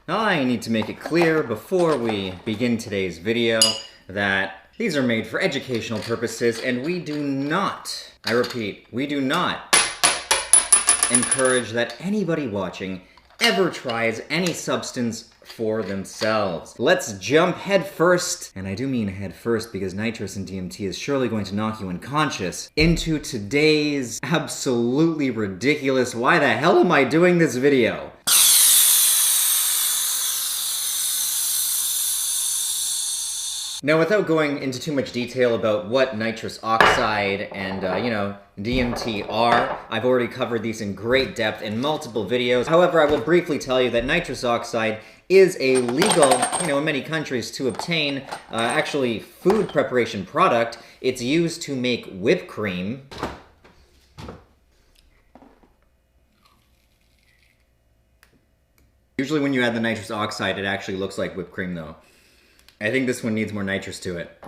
I need to make it clear before we begin today's video that these are made for educational purposes and we do not, I repeat, we do not encourage that anybody watching ever tries any substance for themselves. Let's jump head first, and I do mean head first because nitrous and DMT is surely going to knock you unconscious, into today's absolutely ridiculous why the hell am I doing this video? Now, without going into too much detail about what nitrous oxide and, DMT are, I've already covered these in great depth in multiple videos. However, I will briefly tell you that nitrous oxide is a legal, in many countries to obtain, actually food preparation product. It's used to make whipped cream. Usually when you add the nitrous oxide, it actually looks like whipped cream though. I think this one needs more nitrous to it.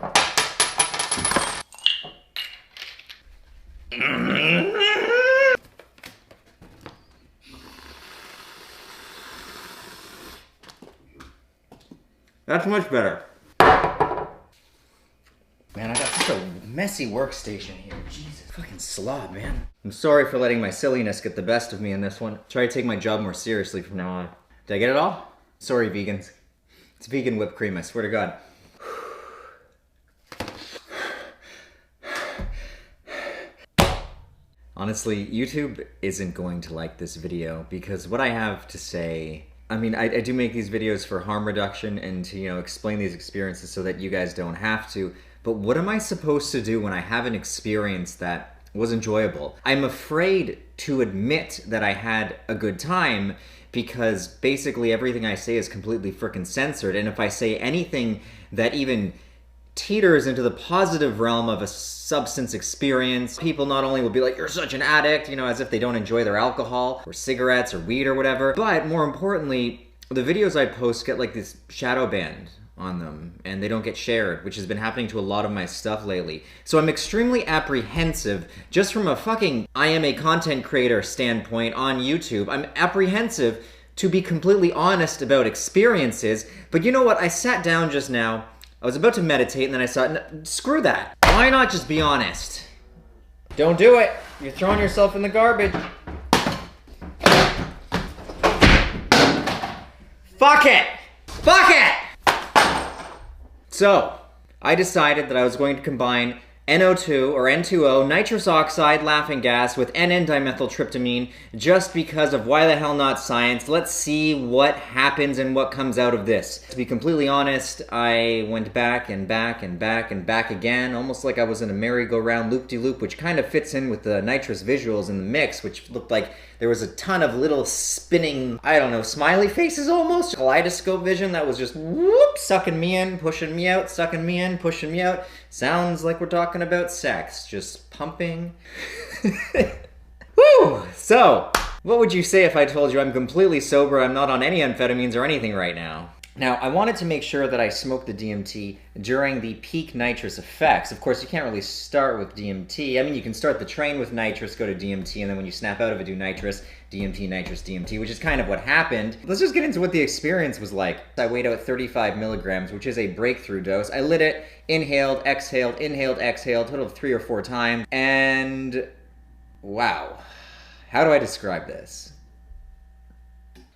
That's much better. Man, I got such a messy workstation here. Jesus, fucking slob, man. I'm sorry for letting my silliness get the best of me in this one. Try to take my job more seriously from now on. Did I get it all? Sorry, vegans. It's vegan whipped cream, I swear to God. Honestly, YouTube isn't going to like this video because what I have to say, I do make these videos for harm reduction and to, explain these experiences so that you guys don't have to, but what am I supposed to do when I have an experience that was enjoyable? I'm afraid to admit that I had a good time because basically everything I say is completely frickin' censored, and if I say anything that even teeters into the positive realm of a substance experience, people not only will be like, you're such an addict, as if they don't enjoy their alcohol or cigarettes or weed or whatever, but more importantly, the videos I post get like this shadow banned on them and they don't get shared, which has been happening to a lot of my stuff lately. So I'm extremely apprehensive just from a fucking I am a content creator standpoint on YouTube. I'm apprehensive to be completely honest about experiences, but you know what? I sat down just now, I was about to meditate and then I thought, screw that. Why not just be honest? Don't do it. You're throwing yourself in the garbage. Fuck it! Fuck it! So, I decided that I was going to combine NO2 or N2O, nitrous oxide, laughing gas, with N,N-dimethyltryptamine just because of why the hell not science. Let's see what happens and what comes out of this. To be completely honest, I went back and back and back and back again, almost like I was in a merry-go-round loop-de-loop, which kind of fits in with the nitrous visuals in the mix, which looked like there was a ton of little spinning, I don't know, smiley faces almost? Kaleidoscope vision that was just whoop, sucking me in, pushing me out, sucking me in, pushing me out. Sounds like we're talking about sex, just pumping. Woo! So, what would you say if I told you I'm completely sober, I'm not on any amphetamines or anything right now? Now, I wanted to make sure that I smoked the DMT during the peak nitrous effects. Of course, you can't really start with DMT. You can start the train with nitrous, go to DMT, and then when you snap out of it, do nitrous, DMT, which is kind of what happened. Let's just get into what the experience was like. I weighed out 35 milligrams, which is a breakthrough dose. I lit it, inhaled, exhaled, total of 3 or 4 times, and wow. How do I describe this?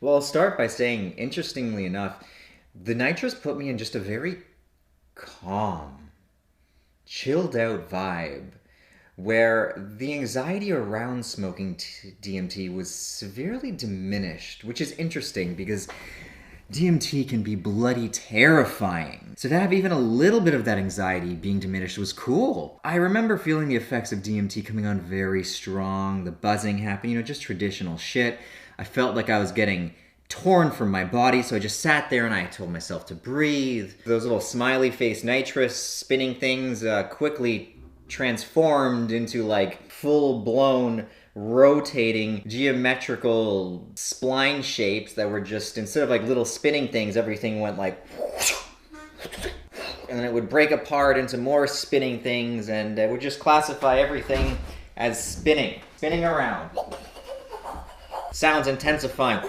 Well, I'll start by saying, interestingly enough, the nitrous put me in just a very calm, chilled out vibe where the anxiety around smoking DMT was severely diminished, which is interesting because DMT can be bloody terrifying. So to have even a little bit of that anxiety being diminished was cool. I remember feeling the effects of DMT coming on very strong, the buzzing happened, just traditional shit. I felt like I was getting torn from my body, so I just sat there and I told myself to breathe. Those little smiley face nitrous spinning things quickly transformed into like full-blown rotating geometrical spline shapes that were just, instead of like little spinning things, everything went like and then it would break apart into more spinning things and it would just classify everything as spinning around. sounds intensifying.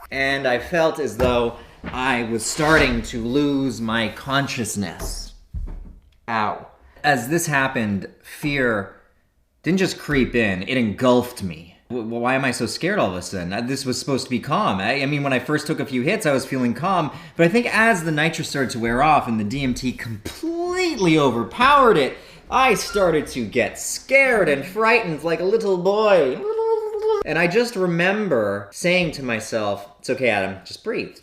And I felt as though I was starting to lose my consciousness. Ow. As this happened, fear didn't just creep in, it engulfed me. Why am I so scared all of a sudden? This was supposed to be calm. I mean, when I first took a few hits, I was feeling calm, but I think as the nitrous started to wear off and the DMT completely overpowered it, I started to get scared and frightened like a little boy. And I just remember saying to myself, it's okay, Adam, just breathe.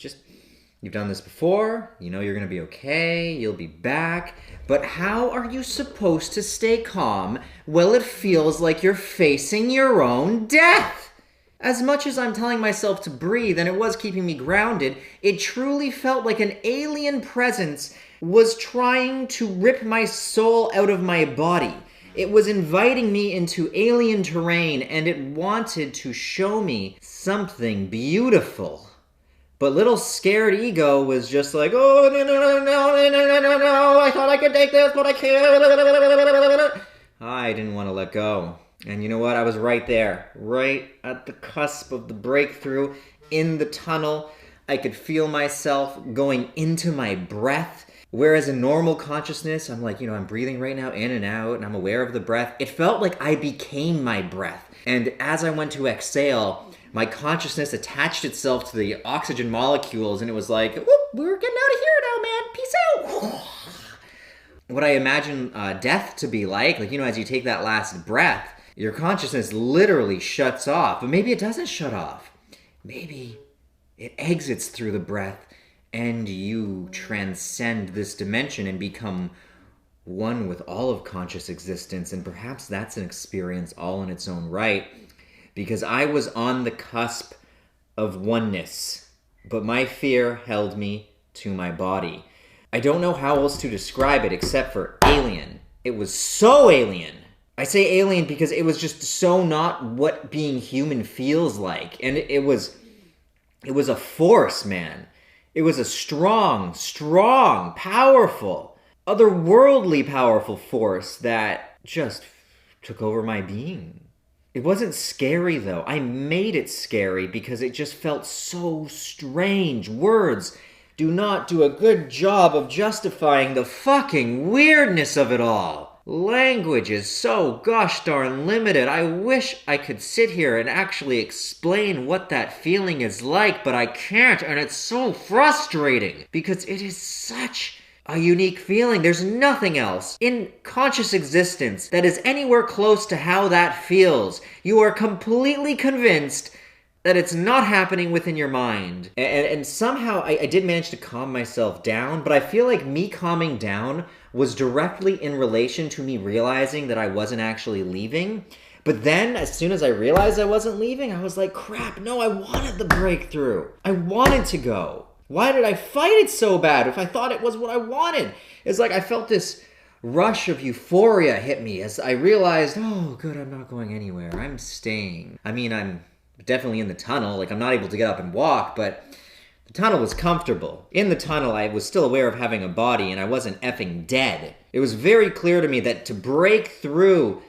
You've done this before, you know you're gonna be okay, you'll be back. But how are you supposed to stay calm while it feels like you're facing your own death? As much as I'm telling myself to breathe and it was keeping me grounded, it truly felt like an alien presence was trying to rip my soul out of my body. It was inviting me into alien terrain and it wanted to show me something beautiful. But little scared ego was just like, oh, no, I thought I could take this, but I can't. I didn't want to let go. And you know what? I was right there, right at the cusp of the breakthrough, in the tunnel. I could feel myself going into my breath. Whereas in normal consciousness, I'm like, I'm breathing right now in and out, and I'm aware of the breath. It felt like I became my breath. And as I went to exhale, my consciousness attached itself to the oxygen molecules, and it was like, whoop, we're getting out of here now, man. Peace out. What I imagine death to be like, as you take that last breath, your consciousness literally shuts off. But maybe it doesn't shut off. Maybe it exits through the breath, and you transcend this dimension and become one with all of conscious existence. And perhaps that's an experience all in its own right. Because I was on the cusp of oneness, but my fear held me to my body. I don't know how else to describe it except for alien. It was so alien. I say alien because it was just so not what being human feels like. And it was a force, man. It was a strong, powerful, otherworldly powerful force that just took over my being. It wasn't scary, though. I made it scary because it just felt so strange. Words do not do a good job of justifying the fucking weirdness of it all. Language is so gosh darn limited. I wish I could sit here and actually explain what that feeling is like, but I can't, and it's so frustrating because it is such a unique feeling. There's nothing else in conscious existence that is anywhere close to how that feels. You are completely convinced that it's not happening within your mind. And somehow I did manage to calm myself down, but I feel like me calming down was directly in relation to me realizing that I wasn't actually leaving. But then, as soon as I realized I wasn't leaving, I was like, crap, no, I wanted the breakthrough. I wanted to go. Why did I fight it so bad if I thought it was what I wanted? It's like I felt this rush of euphoria hit me as I realized, oh, good, I'm not going anywhere. I'm staying. I mean, I'm definitely in the tunnel. I'm not able to get up and walk, but the tunnel was comfortable. In the tunnel, I was still aware of having a body, and I wasn't effing dead. It was very clear to me that to break through,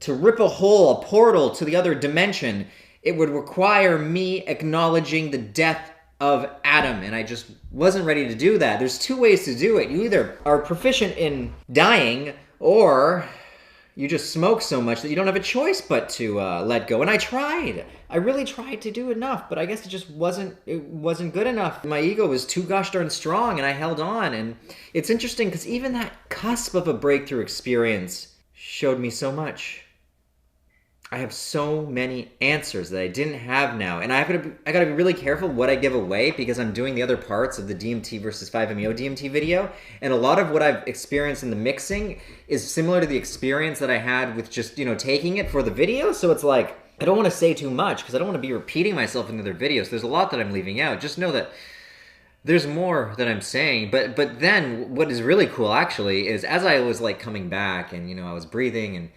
to rip a hole, a portal to the other dimension, it would require me acknowledging the death of Adam, and I just wasn't ready to do that. There's two ways to do it. You either are proficient in dying, or you just smoke so much that you don't have a choice but to let go. And I tried. I really tried to do enough, but I guess it wasn't good enough. My ego was too gosh darn strong, and I held on. And it's interesting because even that cusp of a breakthrough experience showed me so much. I have so many answers that I didn't have now, and I gotta be really careful what I give away because I'm doing the other parts of the DMT versus 5-MeO DMT video, and a lot of what I've experienced in the mixing is similar to the experience that I had with just, taking it for the video, so it's like, I don't want to say too much because I don't want to be repeating myself in the other videos. There's a lot that I'm leaving out. Just know that there's more that I'm saying, but then what is really cool actually is as I was coming back and, I was breathing and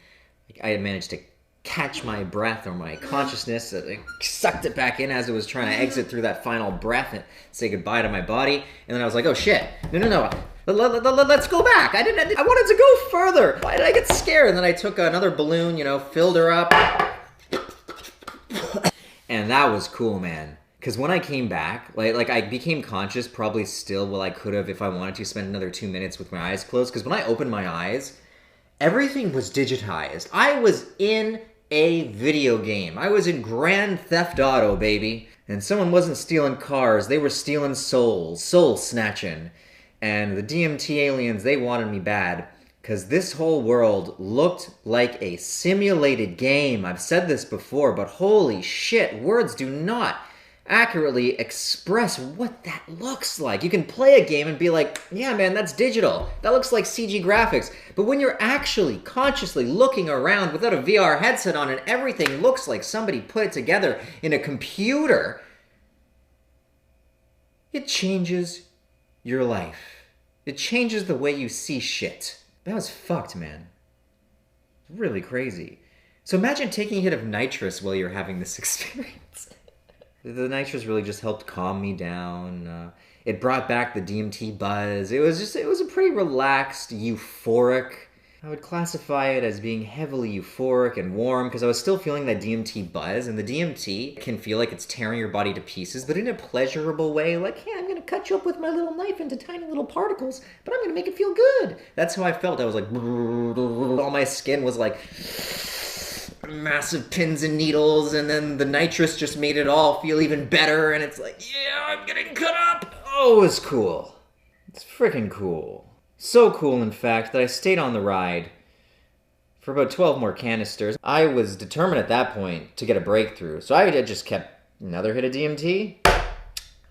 I had managed to catch my breath or my consciousness. I sucked it back in as it was trying to exit through that final breath and say goodbye to my body. And then I was like, oh shit, no. Let's go back. I wanted to go further. Why did I get scared? And then I took another balloon, filled her up. And that was cool, man. Because when I came back, like I became conscious probably still, well, I could have, if I wanted to, spend another 2 minutes with my eyes closed. Because when I opened my eyes, everything was digitized. I was in a video game. I was in Grand Theft Auto, baby. And someone wasn't stealing cars, they were stealing souls, soul snatching. And the DMT aliens, they wanted me bad. Because this whole world looked like a simulated game. I've said this before, but holy shit, words do not accurately express what that looks like. You can play a game and be like, yeah, man, that's digital. That looks like CG graphics. But when you're actually consciously looking around without a VR headset on and everything looks like somebody put it together in a computer, it changes your life. It changes the way you see shit. That was fucked, man. Really crazy. So imagine taking a hit of nitrous while you're having this experience. The nitrous really just helped calm me down. It brought back the DMT buzz. It was a pretty relaxed, euphoric. I would classify it as being heavily euphoric and warm because I was still feeling that DMT buzz, and the DMT can feel like it's tearing your body to pieces, but in a pleasurable way, like, hey, I'm gonna cut you up with my little knife into tiny little particles, but I'm gonna make it feel good. That's how I felt. I was like, all my skin was like massive pins and needles, and then the nitrous just made it all feel even better, and it's like, yeah, I'm getting cut up. Oh, it was cool. It's freaking cool. So cool, in fact, that I stayed on the ride for about 12 more canisters. I was determined at that point to get a breakthrough, so I just kept another hit of DMT.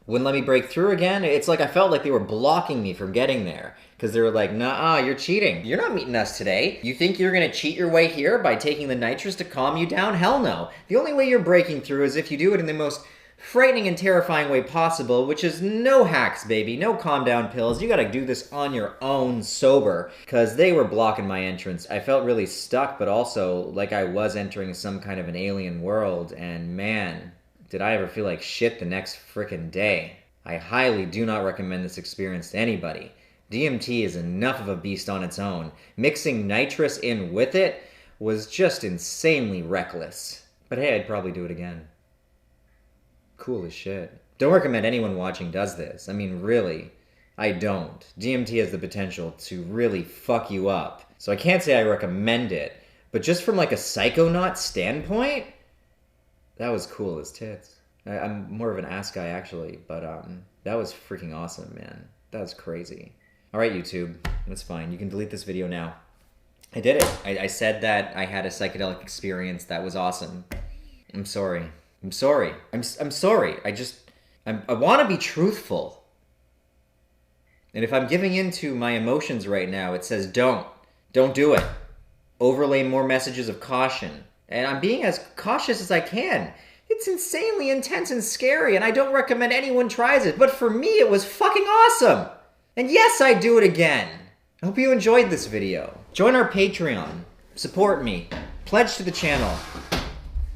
Wouldn't let me break through again. It's like I felt like they were blocking me from getting there. Because they were like, nah, you're cheating. You're not meeting us today. You think you're gonna cheat your way here by taking the nitrous to calm you down? Hell no. The only way you're breaking through is if you do it in the most frightening and terrifying way possible, which is no hacks, baby. No calm down pills. You gotta do this on your own, sober. Because they were blocking my entrance. I felt really stuck, but also like I was entering some kind of an alien world. And man, did I ever feel like shit the next frickin' day. I highly do not recommend this experience to anybody. DMT is enough of a beast on its own. Mixing nitrous in with it was just insanely reckless. But hey, I'd probably do it again. Cool as shit. Don't recommend anyone watching does this. I mean, really, I don't. DMT has the potential to really fuck you up. So I can't say I recommend it, but just from like a psychonaut standpoint, that was cool as tits. I'm more of an ass guy actually, but that was freaking awesome, man. That was crazy. Alright, YouTube, that's fine. You can delete this video now. I did it. I said that I had a psychedelic experience that was awesome. I'm sorry. I'm sorry. I'm sorry. I want to be truthful. And if I'm giving in to my emotions right now, it says don't do it. Overlay more messages of caution. And I'm being as cautious as I can. It's insanely intense and scary, and I don't recommend anyone tries it. But for me, it was fucking awesome. And yes, I'd do it again. I hope you enjoyed this video. Join our Patreon. Support me. Pledge to the channel.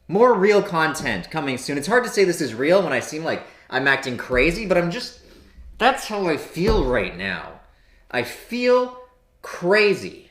More real content coming soon. It's hard to say this is real when I seem like I'm acting crazy, but that's how I feel right now. I feel crazy.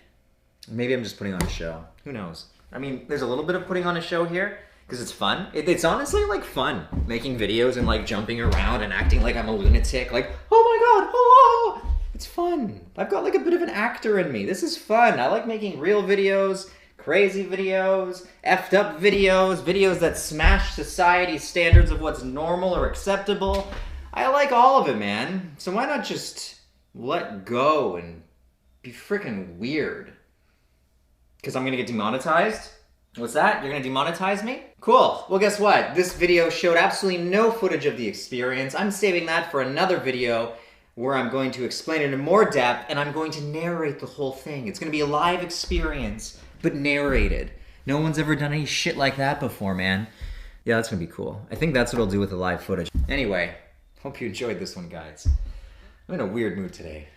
Maybe I'm just putting on a show. Who knows? I mean, there's a little bit of putting on a show here, because it's fun. It's honestly, like, fun. Making videos and, like, jumping around and acting like I'm a lunatic. Like, oh my god, oh! It's fun. I've got, like, a bit of an actor in me. This is fun. I like making real videos, crazy videos, effed up videos, videos that smash society's standards of what's normal or acceptable. I like all of it, man. So why not just let go and be freaking weird? Because I'm gonna get demonetized? What's that? You're gonna demonetize me? Cool. Well, guess what? This video showed absolutely no footage of the experience. I'm saving that for another video where I'm going to explain it in more depth and I'm going to narrate the whole thing. It's gonna be a live experience, but narrated. No one's ever done any shit like that before, man. Yeah, that's gonna be cool. I think that's what I'll do with the live footage. Anyway, hope you enjoyed this one, guys. I'm in a weird mood today.